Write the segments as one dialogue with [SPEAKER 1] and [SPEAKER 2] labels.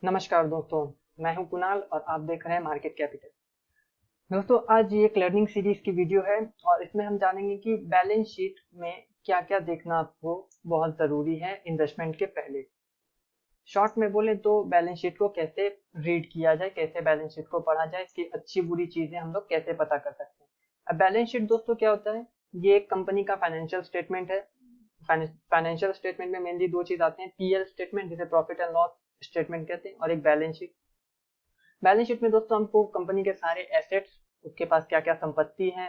[SPEAKER 1] नमस्कार दोस्तों, मैं हूं कुणाल और आप देख रहे हैं मार्केट कैपिटल। दोस्तों, आज ये एक लर्निंग सीरीज की वीडियो है और इसमें हम जानेंगे कि बैलेंस शीट में क्या-क्या देखना आपको बहुत ज़रूरी है इन्वेस्टमेंट के पहले। शॉर्ट में बोले तो बैलेंस शीट को कैसे रीड किया जाए, कैसे बैलेंस शीट को पढ़ा जाए, इसकी अच्छी बुरी चीज़ें हम लोग कैसे पता कर सकते हैं। अब बैलेंस शीट दोस्तों क्या होता है? ये एक कंपनी का फाइनेंशियल स्टेटमेंट है। फाइनेंशियल स्टेटमेंट में मेनली दो चीज़ आते हैं, पीएल स्टेटमेंट जिसे प्रॉफिट एंड लॉस स्टेटमेंट कहते हैं, और एक बैलेंस शीट। बैलेंस शीट में दोस्तों हमको कंपनी के सारे एसेट्स, उसके पास क्या क्या संपत्ति है,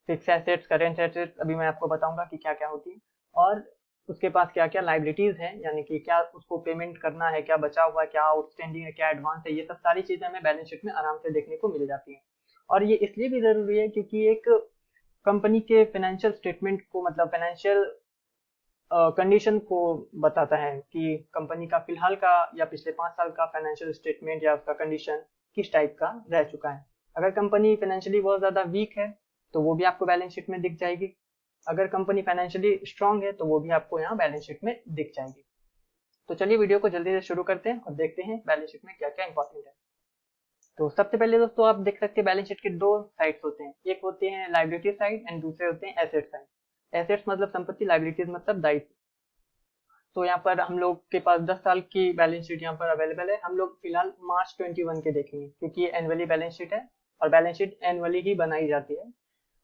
[SPEAKER 1] फिक्स एसेट्स, करेंट एसेट्स, अभी मैं आपको बताऊंगा कि क्या क्या होती है, और उसके पास क्या क्या लाइबिलिटीज है, यानी कि क्या उसको पेमेंट करना है, क्या बचा हुआ है, क्या आउटस्टैंडिंग है, क्या एडवांस है, ये सब सारी चीजें हमें बैलेंस शीट में आराम से देखने को मिल जाती है। और ये इसलिए भी जरूरी है क्योंकि एक कंपनी के फाइनेंशियल स्टेटमेंट को, मतलब फाइनेंशियल कंडीशन को बताता है कि कंपनी का फिलहाल का या पिछले 5 साल का फाइनेंशियल स्टेटमेंट या उसका कंडीशन किस टाइप का रह चुका है। अगर कंपनी फाइनेंशियली बहुत ज़्यादा वीक है तो वो भी आपको बैलेंस शीट में दिख जाएगी। अगर कंपनी फाइनेंशियली स्ट्रांग है तो वो भी आपको यहाँ बैलेंस शीट में दिख जाएगी। तो चलिए वीडियो को जल्दी से शुरू करते हैं और देखते हैं बैलेंस शीट में क्या क्या इंपॉर्टेंट है। तो सबसे पहले दोस्तों आप देख सकते हैं बैलेंस शीट के दो साइड्स होते हैं, एक होते हैं लाइबिलिटी साइड एंड दूसरे होते हैं एसेट साइड। एसेट्स मतलब संपत्ति, लाइबिलिटीज मतलब दायित्व। तो यहाँ पर हम लोग के पास 10 साल की बैलेंस शीट यहाँ पर अवेलेबल है। हम लोग फिलहाल मार्च 21 के देखेंगे क्योंकि ये एनुअली बैलेंस शीट है और बैलेंस शीट एनुअली ही बनाई जाती है।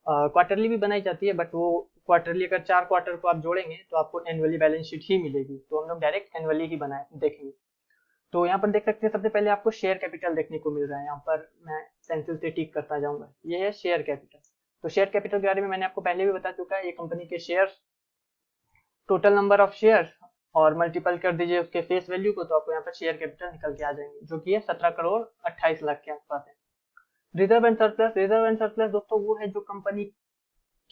[SPEAKER 1] क्वार्टरली भी बनाई जाती है, बट वो क्वार्टरली अगर 4 क्वार्टर को आप जोड़ेंगे तो आपको एनुअली बैलेंस शीट ही मिलेगी, तो हम लोग डायरेक्ट एनुअली ही बनाए देखेंगे। तो यहाँ पर देख सकते हैं सबसे पहले आपको शेयर कैपिटल देखने को मिल रहा है। यहाँ पर मैं पेंसिल से टिक करता जाऊंगा, ये है शेयर कैपिटल। तो शेयर कैपिटल के बारे में मैंने आपको पहले भी बता चुका है, ये कंपनी के share, total number of share और मल्टीपल कर दीजिए उसके फेस वैल्यू को, तो आपको यहाँ पर शेयर कैपिटल निकल के आ जाएंगे, जो कि है 17 करोड़ 28 लाख के आसपास है। Reserve and surplus, reserve and surplus दोस्तों वो है जो कंपनी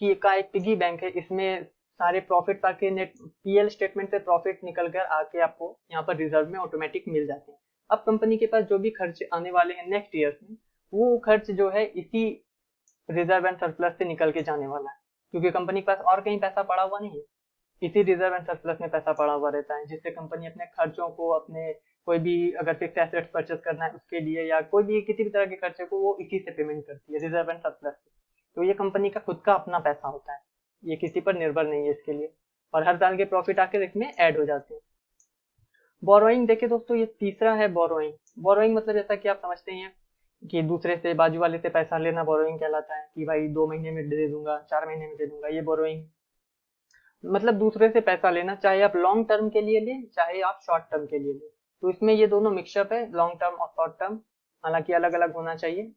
[SPEAKER 1] की का एक पिगी बैंक है। इसमें सारे प्रॉफिट आके नेट पीएल स्टेटमेंट से प्रॉफिट निकल कर आके आपको यहाँ पर रिजर्व में ऑटोमेटिक मिल जाते हैं। अब कंपनी के पास जो भी खर्च आने वाले हैं नेक्स्ट ईयर में, वो खर्च जो है इसी रिजर्व एंड सरप्लस से निकल के जाने वाला है, क्योंकि कंपनी के पास और कहीं पैसा पड़ा हुआ नहीं है। इसी रिजर्व एंड सरप्लस में पैसा पड़ा हुआ रहता है, जिससे कंपनी अपने खर्चों को, अपने कोई भी अगर फिक्स एसेट्स परचेस करना है उसके लिए या कोई भी किसी भी तरह के खर्चे को वो इसी से पेमेंट करती है, रिजर्व एंड सरप्लस से। तो ये कंपनी का खुद का अपना पैसा होता है, ये किसी पर निर्भर नहीं है इसके लिए, और हर साल के प्रॉफिट आके इसमें ऐड हो जाते हैं। बोरोइंग देखे दोस्तों, ये तीसरा है बोरोइंग। बोरोइंग मतलब जैसा कि आप समझते हैं कि दूसरे से, बाजू वाले से पैसा लेना बोरोइंग कहलाता है, कि भाई 2 महीने में दे दूंगा, 4 महीने में दे दूंगा, ये बोरोइंग मतलब दूसरे से पैसा लेना, चाहे आप लॉन्ग टर्म के लिए लें चाहे आप शॉर्ट टर्म के लिए लें। तो इसमें ये दोनों मिक्सअप है, लॉन्ग टर्म और शॉर्ट टर्म, हालांकि अलग अलग होना चाहिए।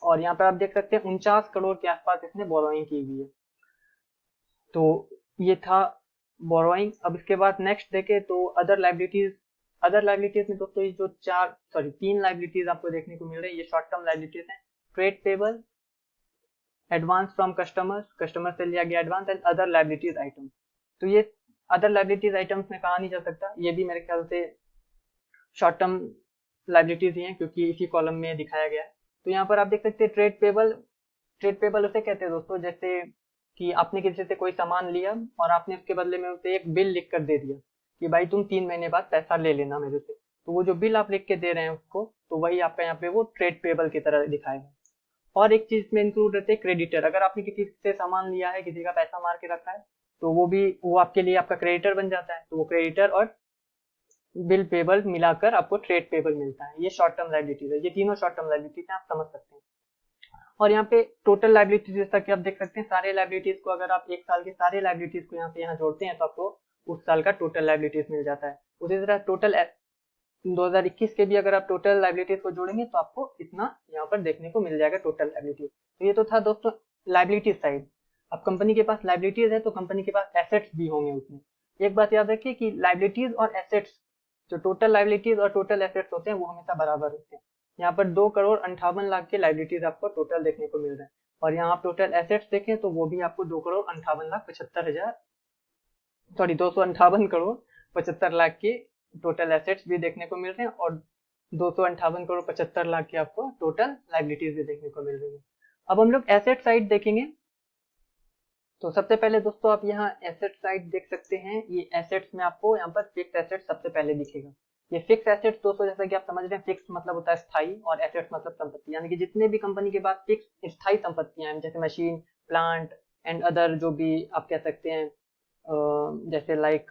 [SPEAKER 1] और यहाँ पर आप देख सकते हैं 49 करोड़ के आसपास इसने बोरोइंग की हुई है। तो ये था बोरोइंग। अब इसके बाद नेक्स्ट देखे तो अदर लाइबिलिटीज। अदर लाइबिलिटीज में दोस्तों ये जो तीन लाइबिलिटीज आपको देखने को मिल रही है, ये शॉर्ट टर्म लाइबिलिटीज है। Trade payable, advance from customers, customer से लिया गया advance, and other liabilities item. तो ये अदर लाइबिलिटीज आइटम्स में कहा नहीं जा सकता, ये भी मेरे ख्याल से शॉर्ट टर्म लाइबिलिटीज ही हैं, क्योंकि इसी कॉलम में दिखाया गया है। तो यहाँ पर आप देख सकते हैं ट्रेड पेबल। ट्रेड पेबल उसे कहते हैं दोस्तों, जैसे कि आपने किसी से कोई सामान लिया और आपने उसके बदले में उसे एक बिल लिख कर दे दिया कि भाई तुम 3 महीने बाद पैसा ले लेना मेरे से। तो वो जो बिल आप लिख के दे रहे हैं उसको, तो वही आपका यहाँ पे वो ट्रेड पेबल की तरह दिखाएगा। और एक चीज में इंक्लूड रहते हैं क्रेडिटर। अगर आपने किसी से सामान लिया है, किसी का पैसा मार के रखा है, तो वो आपके लिए आपका क्रेडिटर बन जाता है। तो वो क्रेडिटर और बिल पेबल मिलाकर आपको ट्रेड पेबल मिलता है। ये शॉर्ट टर्म लाइबिलिटीज है, ये तीनों शॉर्ट टर्म लाइबिलिटीज है, आप समझ सकते हैं। और यहाँ पे टोटल लाइबिलिटीज जैसा कि आप देख सकते हैं, सारे लाइबिलिटीज को अगर आप एक साल के सारे लाइबिलिटीज को यहाँ से यहाँ जोड़ते हैं तो आपको उस साल का टोटल लाइबिलिटीज मिल जाता है। उसी तरह टोटल 2021 के भी अगर आप टोटल लाइबिलिटीज को जोड़ेंगे तो आपको इतना यहाँ पर देखने को मिल जाएगा टोटल लाइबिलिटीज। तो ये तो था दोस्तों लाइबिलिटीज साइड। अब कंपनी के पास लाइबिलिटीज है तो कंपनी के पास एसेट्स भी होंगे उसमें। एक बात याद रखिए कि लाइबिलिटीज और एसेट्स, जो टोटल लाइबिलिटीज और टोटल एसेट्स होते हैं वो हमेशा बराबर होते हैं। यहाँ पर 2 करोड़ 58 लाख के लाइबिलिटीज आपको टोटल देखने को मिल रहे हैं, और यहाँ आप टोटल एसेट्स देखें तो वो भी आपको 2 करोड़ 58 लाख 75 हजार, सॉरी 258 करोड़ 75 लाख के टोटल एसेट्स भी देखने को मिल रहे हैं, और 258 करोड़ 75 लाख की आपको टोटल लाइबिलिटीज भी देखने को मिल रही है। अब हम लोग एसेट साइड देखेंगे। तो सबसे पहले दोस्तों आप यहाँ एसेट साइड देख सकते हैं। ये एसेट्स में आपको यहाँ पर फिक्स एसेट सबसे पहले दिखेगा। ये फिक्स एसेट्स दोस्तों, जैसा कि आप समझ रहे हैं, फिक्स मतलब होता है स्थायी और एसेट्स मतलब संपत्ति, यानी कि जितने भी कंपनी के पास फिक्स स्थायी संपत्तियां हैं, जैसे मशीन, प्लांट एंड अदर, जो भी आप कह सकते हैं, जैसे लाइक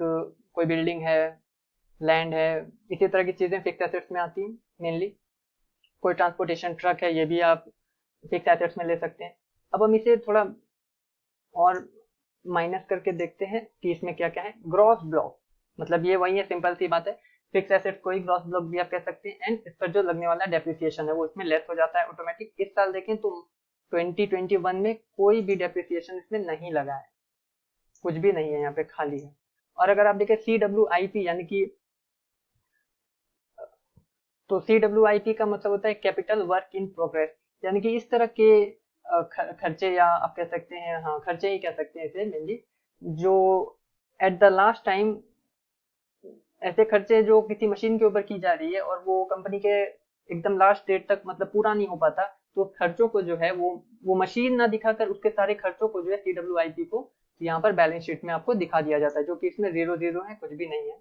[SPEAKER 1] कोई बिल्डिंग है, लैंड है, इसी तरह की चीजें फिक्स एसेट्स में आती हैं मेनली। कोई ट्रांसपोर्टेशन ट्रक है, ये भी आप फिक्स एसेट्स में ले सकते हैं। अब हम इसे थोड़ा और माइनस करके देखते हैं कि इसमें क्या क्या है। ग्रॉस ब्लॉक मतलब ये वही है, सिंपल सी बात है, फिक्स एसेट को ही ग्रॉस ब्लॉक भी आप कह सकते हैं। एंड इस पर जो लगने वाला डेप्रिसिएशन है वो इसमें लेस हो जाता है ऑटोमेटिक। इस साल देखें तो 2021 में कोई भी डेप्रिसिएशन इसमें नहीं लगा है, कुछ भी नहीं है, यहाँ पे खाली है। और अगर आप देखें CWIP यानी कि, तो CWIP का मतलब होता है कैपिटल वर्क इन प्रोग्रेस, यानी कि इस तरह के खर्चे, या आप कह सकते हैं, हाँ खर्चे ही कह सकते हैं इसे मेनली, जो एट द लास्ट टाइम, ऐसे खर्चे जो किसी मशीन के ऊपर की जा रही है और वो कंपनी के एकदम लास्ट डेट तक मतलब पूरा नहीं हो पाता, तो खर्चों को जो है वो मशीन ना दिखाकर उसके सारे खर्चों को जो है CWIP को यहाँ पर बैलेंस शीट में आपको दिखा दिया जाता है, जो कि इसमें 0 है, कुछ भी नहीं है,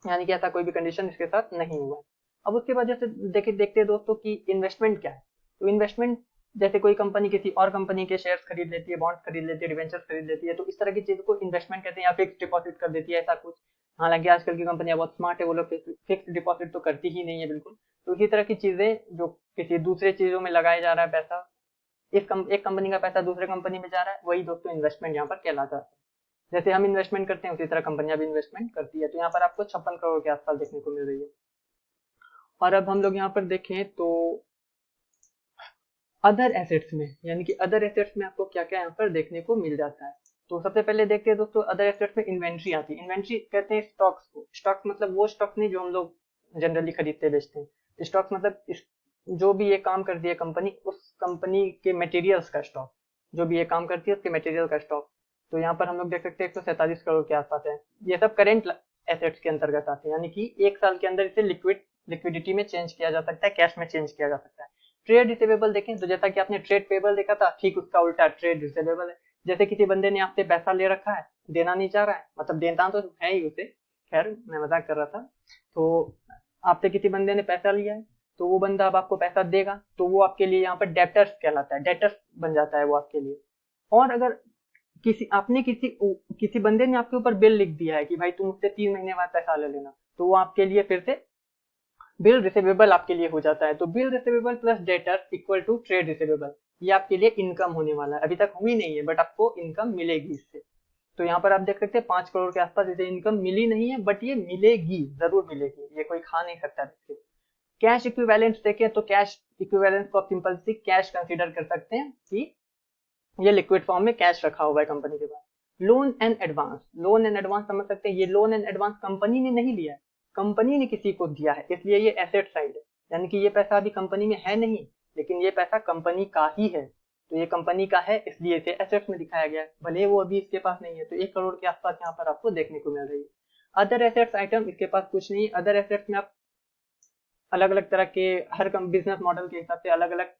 [SPEAKER 1] यानी कि ऐसा कोई भी कंडीशन इसके साथ नहीं हुआ है। अब उसके बाद जैसे देखते हैं दोस्तों कि इन्वेस्टमेंट क्या है। तो इन्वेस्टमेंट, जैसे कोई कंपनी किसी और कंपनी के शेयर्स खरीद लेती है, बॉन्ड्स खरीद लेती है, डिवेंचर्स खरीद लेती है, तो इस तरह की चीज को इन्वेस्टमेंट कहते हैं, या फिक्स डिपॉजिट कर देती है, ऐसा कुछ। हालांकि आजकल की कंपनियां बहुत स्मार्ट है, वो लोग फिक्स डिपॉजिट तो करती ही नहीं है बिल्कुल। तो इसी तरह की चीजें जो किसी दूसरे चीजों में लगाया जा रहा है पैसा, एक कंपनी का पैसा दूसरे कंपनी में जा रहा है, वही दोस्तों इन्वेस्टमेंट यहाँ पर कहलाता है। जैसे हम इन्वेस्टमेंट करते हैं उसी तरह कंपनियां भी इन्वेस्टमेंट करती है। तो यहाँ पर आपको 56 करोड़ के आसपास देखने को मिल रही है। और अब हम लोग यहाँ पर देखें तो अदर एसेट्स में, यानी कि अदर एसेट्स में आपको क्या क्या यहाँ पर देखने को मिल जाता है। तो सबसे पहले देखते हैं दोस्तों, अदर एसेट्स में इन्वेंट्री आती है। इन्वेंट्री कहते हैं स्टॉक्स को। स्टॉक्स मतलब वो स्टॉक्स नहीं जो हम लोग जनरली खरीदते बेचते हैं। स्टॉक्स मतलब जो भी ये काम करती है कंपनी, उस कंपनी के मटेरियल्स का स्टॉक, जो भी ये काम करती है उसके मटेरियल का स्टॉक। तो यहाँ पर हम लोग देख सकते हैं 147 करोड़ के आसपास है। ये सब करेंट एसेट्स के अंतर्गत आते हैं, यानी कि एक साल के अंदर इसे लिक्विडिटी में चेंज किया जा सकता है, कैश में चेंज किया जा सकता है। ट्रेड रिसीवेबल देखें तो जैसा कि आपने ट्रेड पेबल देखा था, ठीक उसका उल्टा ट्रेड रिसीवेबल है। जैसे किसी बंदे ने आपसे पैसा ले रखा है, देना नहीं चाह रहा है, मतलब देना तो है ही उसे, खैर मैं मजाक कर रहा था। तो आपसे किसी बंदे ने पैसा लिया है, तो वो बंदा अब आपको पैसा देगा, तो वो आपके लिए यहाँ पर डेप्टर्स कहलाता है, डेप्टर्स बन जाता है वो आपके लिए। और अगर किसी बंदे ने आपके ऊपर बिल लिख दिया है कि भाई तुम मुझसे 3 महीने बाद पैसा ले लेना, तो वो आपके लिए फिर से बिल रिसीवेबल आपके लिए हो जाता है। तो bill receivable plus debtor equal to trade receivable, ये आपके लिए इनकम होने वाला है। अभी तक हुई नहीं है बट आपको इनकम मिलेगी इससे। तो यहाँ पर आप देख सकते हैं 5 करोड़ के आसपास इसे इनकम मिली नहीं है, बट ये मिलेगी, जरूर मिलेगी, ये कोई खा नहीं सकता। कैश इक्विवेलेंट देखें तो कैश इक्विवेलेंट को आप सिंपल सी कैश कंसीडर कर सकते हैं कि ये लिक्विड फॉर्म में कैश रखा हुआ है कंपनी के पास। Loan and advance, loan and advance समझ सकते हैं, ये लोन एंड एडवांस कंपनी ने नहीं लिया है, कंपनी ने किसी को दिया है, इसलिए ये एसेट साइड है। यानी कि ये पैसा अभी कंपनी में है नहीं, लेकिन ये पैसा कंपनी का ही है, तो ये कंपनी का है इसलिए इसे एसेट्स में दिखाया गया है, भले वो अभी इसके पास नहीं है। तो 1 करोड़ के आसपास यहाँ पर आपको देखने को मिल रही है। अदर एसेट्स आइटम, इसके पास कुछ नहीं। अदर एसेट्स में आप अलग अलग तरह के, हर बिजनेस मॉडल के हिसाब से अलग अलग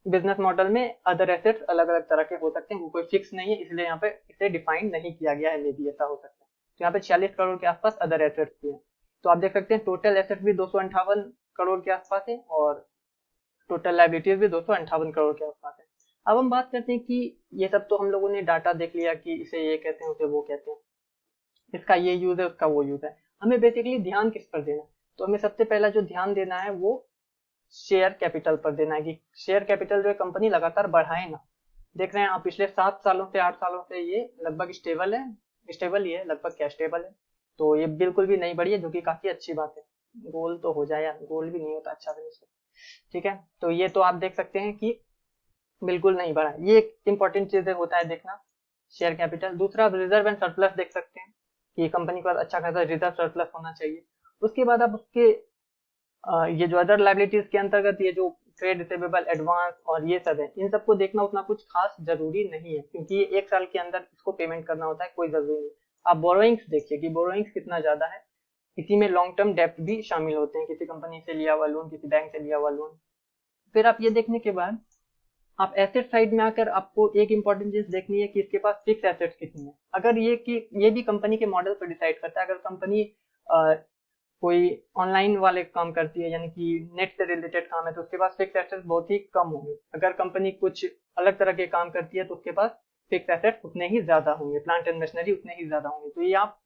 [SPEAKER 1] बिजनेस मॉडल में अदर एसेट्स अलग अलग तरह के हो सकते हैं, वो कोई फिक्स नहीं है, इसलिए यहाँ पे इसे डिफाइन नहीं किया गया है, मे भी ऐसा हो सकता है। तो यहाँ पे 46 करोड़ के आसपास अदर एसेट्स भी हैं। तो आप देख सकते हैं टोटल एसेट्स भी 258 करोड़ के आसपास है, और टोटल लाइबिलिटीज भी 258 करोड़ के आसपास है। अब हम बात करते हैं कि ये सब तो हम लोगों ने डाटा देख लिया कि इसे ये कहते हैं, उसे वो कहते हैं, इसका ये यूज है, उसका वो यूज है। हमें बेसिकली ध्यान किस पर देना है? तो हमें सबसे पहला जो ध्यान देना है वो शेयर कैपिटल पर देना है, कि शेयर कैपिटल जो है कंपनी लगातार बढ़ाए ना। देख रहे हैं आप पिछले 7 सालों से 8 सालों से ये लगभग स्टेबल है, स्टेबल ही है, लगभग क्या स्टेबल है। तो ये बिल्कुल भी नहीं बढ़ी है, जो कि काफी अच्छी बात है। गोल तो हो जाए यार, गोल भी नहीं होता अच्छा से नहीं। ठीक है, तो ये तो आप देख सकते हैं कि बिल्कुल नहीं बढ़ा, ये एक इंपॉर्टेंट चीज होता है देखना, शेयर कैपिटल। दूसरा आप रिजर्व एंड सरप्लस देख सकते हैं कि कंपनी के पास अच्छा खासा रिजर्व सरप्लस होना चाहिए। उसके बाद आप उसके ये जो अदर लाइबिलिटीज के अंतर्गत ये जो ट्रेड रिसीवेबल, एडवांस और ये सब है, इन सबको देखना उतना कुछ खास जरूरी नहीं है, क्योंकि ये एक साल के अंदर इसको पेमेंट करना होता है, कोई जरूरी नहीं। आप बोरोइंग्स देखिए कि बोरोइंग्स कितना ज्यादा है, इसी में लॉन्ग टर्म डेप्ट भी शामिल होते हैं, किसी कंपनी से लिया हुआ लोन, किसी बैंक से लिया हुआ लोन। फिर आप ये देखने के बाद आप एसेट साइड में आकर आपको एक इंपॉर्टेंट चीज देखनी है कि इसके पास फिक्स एसेट्स कितनी है। अगर ये भी कंपनी के मॉडल पर डिसाइड करता है। अगर कंपनी कोई ऑनलाइन वाले काम करती है यानी कि नेट से रिलेटेड काम है तो उसके पास फिक्स एसेट्स बहुत ही कम होंगे। अगर कंपनी कुछ अलग तरह के काम करती है तो उसके पास फिक्स एसेट्स उतने ही ज्यादा होंगे, प्लांट एंड मशीनरी उतने ही ज्यादा होंगे। तो ये आप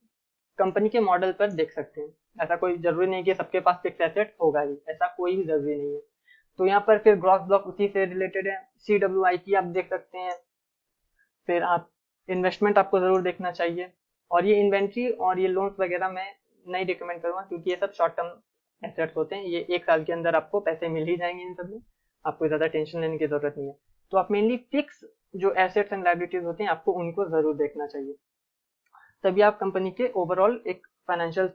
[SPEAKER 1] कंपनी के मॉडल पर देख सकते हैं। ऐसा कोई जरूरी नहीं कि सबके पास फिक्स एसेट होगा ही, ऐसा कोई भी जरूरी नहीं है। तो यहाँ पर फिर ग्रॉस ब्लॉक उसी से रिलेटेड है, CWIP आप देख सकते हैं। फिर आप इन्वेस्टमेंट आपको जरूर देखना चाहिए। और ये इन्वेंट्री और ये लोन्स वगैरह मैं नहीं रिकमेंड करूंगा क्योंकि ये सब शॉर्ट टर्म एसेट्स होते हैं, ये 1 साल के अंदर आपको पैसे मिल ही जाएंगे इन सब में, आपको ज्यादा टेंशन लेने की जरूरत नहीं है। तो आप मेनली फिक्स जो एसेट्स एंड लायबिलिटीज होते हैं आपको उनको जरूर देखना चाहिए, तभी आप कंपनी के ओवरऑल एक फाइनेंशियल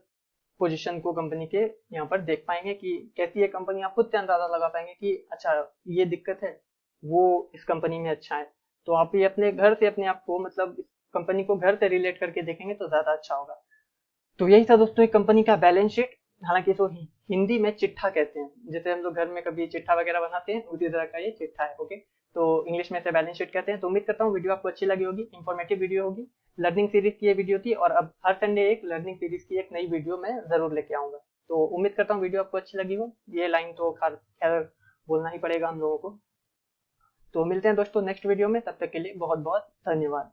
[SPEAKER 1] पोजीशन को कंपनी के यहाँ पर देख पाएंगे कि कैसी है कंपनी। आप खुद से अंदाजा लगा पाएंगे कि अच्छा ये दिक्कत है, वो इस कंपनी में अच्छा है। तो आप ये अपने घर से अपने आप को मतलब इस कंपनी को घर से रिलेट करके देखेंगे तो ज्यादा अच्छा होगा। तो यही था दोस्तों एक कंपनी का बैलेंस शीट। हालांकि इसको हिंदी में चिट्ठा कहते हैं, जैसे हम लोग घर में कभी चिट्ठा वगैरह बनाते हैं उसी तरह का ये चिट्ठा है। ओके, तो इंग्लिश में इसे बैलेंस शीट कहते हैं। तो उम्मीद करता हूँ वीडियो आपको अच्छी लगी होगी, इंफॉर्मेटिव वीडियो होगी। लर्निंग सीरीज की ये वीडियो थी और अब हर संडे एक लर्निंग सीरीज की एक नई वीडियो मैं जरूर लेके आऊंगा। तो उम्मीद करता हूँ वीडियो आपको अच्छी लगी हो, ये लाइन तो खैर बोलना ही पड़ेगा हम लोगों को। तो मिलते हैं दोस्तों नेक्स्ट वीडियो में, तब तक के लिए बहुत बहुत धन्यवाद।